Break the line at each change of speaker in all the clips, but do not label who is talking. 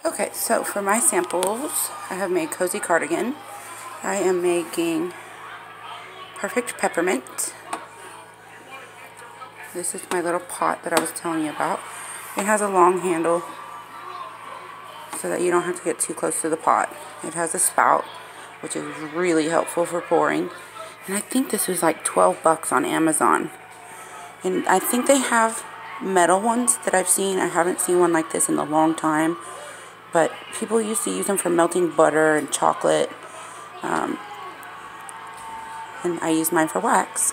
Okay, so for my samples, I have made Cozy Cardigan. I am making Perfect Peppermint. This is my little pot that I was telling you about. It has a long handle so that you don't have to get too close to the pot. It has a spout, which is really helpful for pouring. And I think this was like 12 bucks on Amazon. And I think they have metal ones that I've seen. I haven't seen one like this in a long time. But people used to use them for melting butter and chocolate. And I use mine for wax.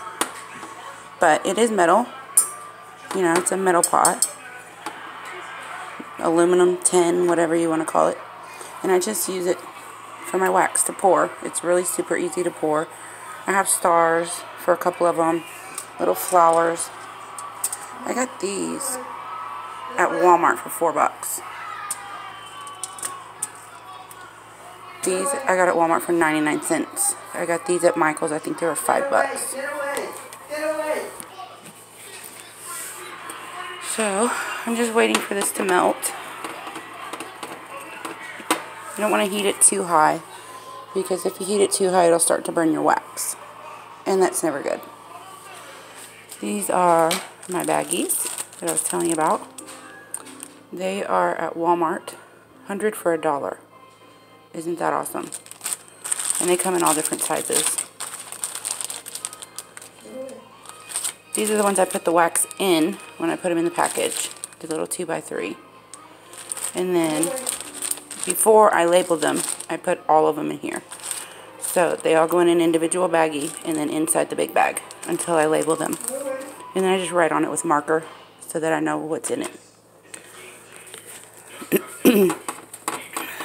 But it is metal. You know, it's a metal pot. Aluminum, tin, whatever you want to call it. And I just use it for my wax to pour. It's really super easy to pour. I have stars for a couple of them. Little flowers. I got these at Walmart for 4 bucks. These I got at Walmart for 99 cents. I got these at Michael's. I think they were 5 bucks. So, I'm just waiting for this to melt. You don't want to heat it too high, because if you heat it too high, it'll start to burn your wax. And that's never good. These are my baggies that I was telling you about. They are at Walmart, 100 for $1. Isn't that awesome? And they come in all different sizes. These are the ones I put the wax in when I put them in the package. The little 2x3. And then, before I labeled them, I put all of them in here. So, they all go in an individual baggie and then inside the big bag until I label them. And then I just write on it with marker so that I know what's in it.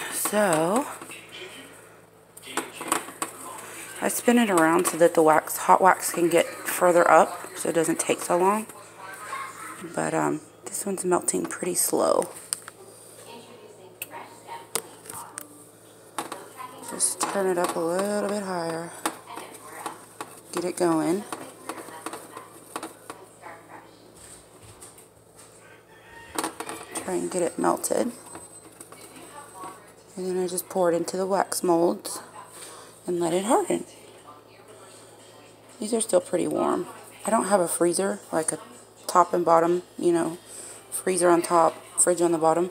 So, I spin it around so that the wax, hot wax can get further up so it doesn't take so long. But this one's melting pretty slow. Just turn it up a little bit higher. Get it going. Try and get it melted. And then I just pour it into the wax molds and let it harden. These are still pretty warm. I don't have a freezer, like a top and bottom, you know, freezer on top, fridge on the bottom.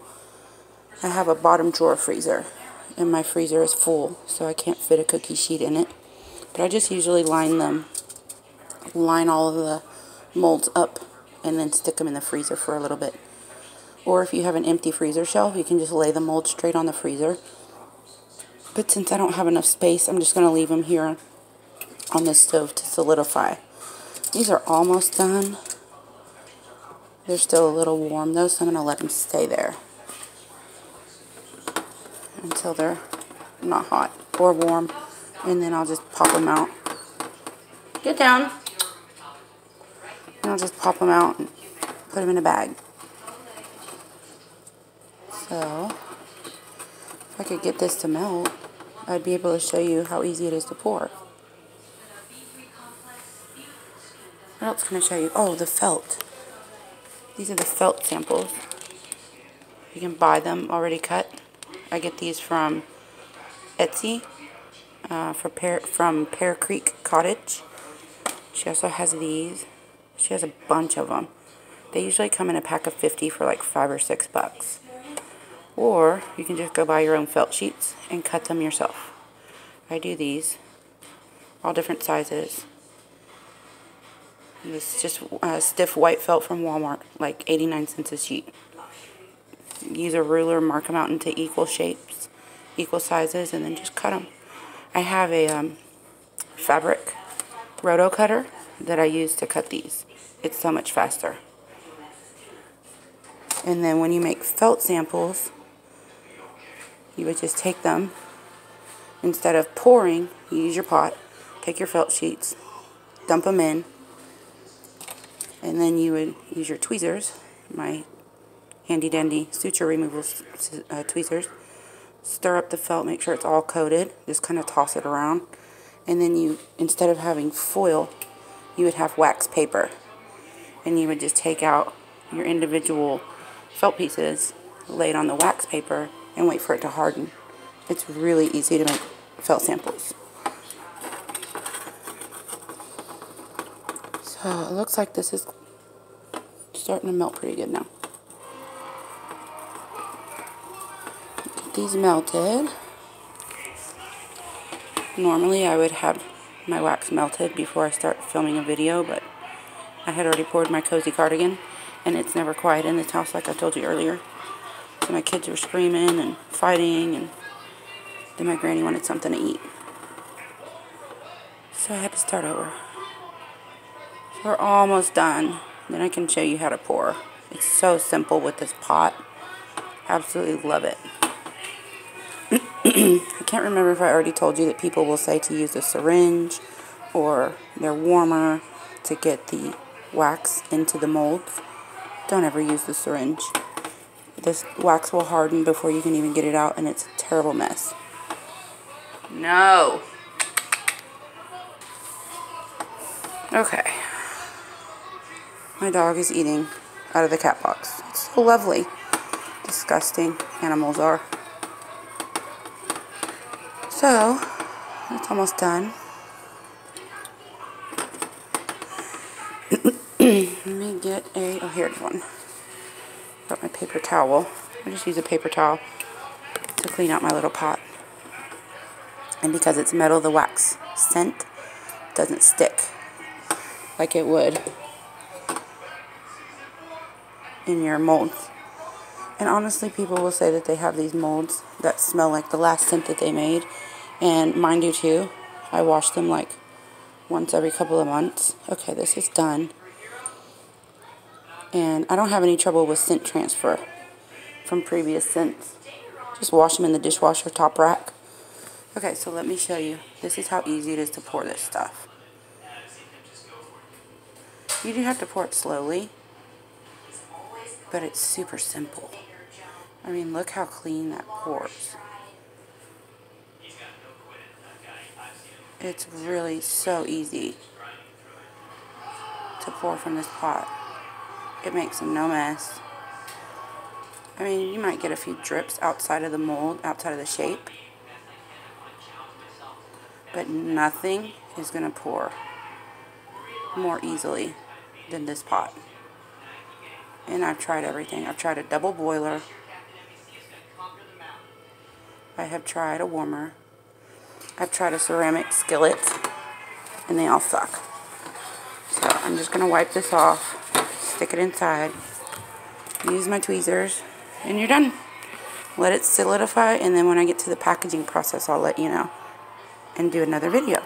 I have a bottom drawer freezer, and my freezer is full, so I can't fit a cookie sheet in it. But I just usually line all of the molds up, and then stick them in the freezer for a little bit. Or if you have an empty freezer shelf, you can just lay the mold straight on the freezer. But since I don't have enough space, I'm just going to leave them here on the stove to solidify. These are almost done. They're still a little warm though, so I'm going to let them stay there until they're not hot or warm. And then I'll just pop them out. Get down. And I'll just pop them out and put them in a bag. So, if I could get this to melt, I'd be able to show you how easy it is to pour. What else can I show you? Oh, the felt. These are the felt samples. You can buy them already cut. I get these from Etsy, from Pear Creek Cottage. She also has these. She has a bunch of them. They usually come in a pack of 50 for like 5 or 6 bucks. Or you can just go buy your own felt sheets and cut them yourself. I do these, all different sizes. This is just stiff white felt from Walmart, like 89 cents a sheet. Use a ruler, mark them out into equal shapes, equal sizes, and then just cut them. I have a fabric roto cutter that I use to cut these. It's so much faster. And then when you make felt samples, you would just take them, instead of pouring, you use your pot, take your felt sheets, dump them in, and then you would use your tweezers, my handy dandy suture removal tweezers, stir up the felt, make sure it's all coated, just kind of toss it around, and then you, instead of having foil, you would have wax paper, and you would just take out your individual felt pieces, lay it on the wax paper, and wait for it to harden. It's really easy to make felt samples. So it looks like this is starting to melt pretty good now. Get these melted. Normally I would have my wax melted before I start filming a video, but I had already poured my cozy cardigan, and it's never quiet in this house like I told you earlier. So my kids were screaming and fighting, and then my granny wanted something to eat. So I had to start over. So we're almost done. Then I can show you how to pour. It's so simple with this pot. Absolutely love it. I can't remember if I already told you that people will say to use a syringe or their warmer to get the wax into the molds. Don't ever use the syringe. This wax will harden before you can even get it out, and it's a terrible mess. No. Okay. My dog is eating out of the cat box. It's so lovely. Disgusting animals are. So, it's almost done. Let me get oh, here's one. Got my paper towel. I just use a paper towel to clean out my little pot. And because it's metal, the wax scent doesn't stick like it would in your molds. And honestly, people will say that they have these molds that smell like the last scent that they made. And mine do too. I wash them like once every couple of months. Okay, this is done. And I don't have any trouble with scent transfer from previous scents. Just wash them in the dishwasher top rack. Okay, so let me show you. This is how easy it is to pour this stuff. You do have to pour it slowly, but it's super simple. I mean, look how clean that pours. It's really so easy to pour from this pot. It makes no mess. I mean, you might get a few drips outside of the mold, outside of the shape, but nothing is going to pour more easily than this pot. And I've tried everything. I've tried a double boiler. I have tried a warmer. I've tried a ceramic skillet, and they all suck. So I'm just going to wipe this off, stick it inside, use my tweezers, and you're done. Let it solidify, and then when I get to the packaging process, I'll let you know and do another video.